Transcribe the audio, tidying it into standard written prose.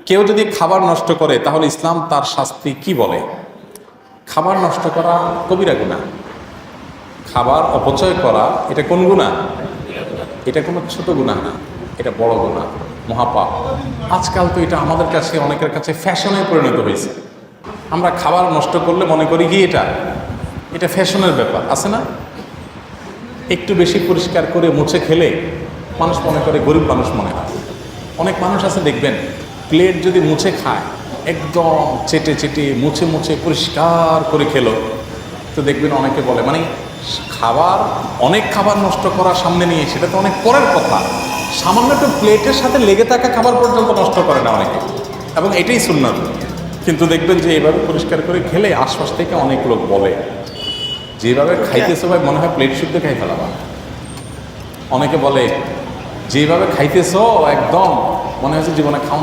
কেউ যদি খাবার নষ্ট করে তাহলে ইসলাম তার শাস্তি কি বলে? খাবার নষ্ট করা কবিরা গুনাহ। খাবার অপচয় করা এটা কোন গুনাহ? এটা কোনো ছোট গুনাহ না, এটা বড় গুনাহ, মহাপাপ। আজকাল তো এটা আমাদের কাছে, অনেকের কাছে ফ্যাশনে পরিণত হয়েছে। আমরা খাবার নষ্ট করলে মনে করি কি এটা ফ্যাশনের ব্যাপার আছে না? একটু বেশি পরিষ্কার করে মুছে খেলে মানুষ মনে করে গরিব মানুষ মনে হয়। অনেক মানুষ আছে দেখবেন, প্লেট যদি মুছে খায়, একদম চেটে চেটে মুছে মুছে পরিষ্কার করে খেলো, তো দেখবেন অনেকে বলে মানে খাবার, অনেক খাবার নষ্ট করা সামনে নিয়ে সেটা তো অনেক পরের কথা, সামান্য একটু প্লেটের সাথে লেগে থাকা খাবার পর্যন্ত নষ্ট করে না অনেকে, এবং এটাই সুন্নাত। কিন্তু দেখবেন যে এইভাবে পরিষ্কার করে খেলে আশপাশ থেকে অনেক লোক বলে যেভাবে খাইতেছে ভাই মনে হয় প্লেট শুদ্ধ খাই ফেলাবা। অনেকে বলে যেভাবে খাইতেছ একদম মনে হচ্ছে জীবনে খাওয়া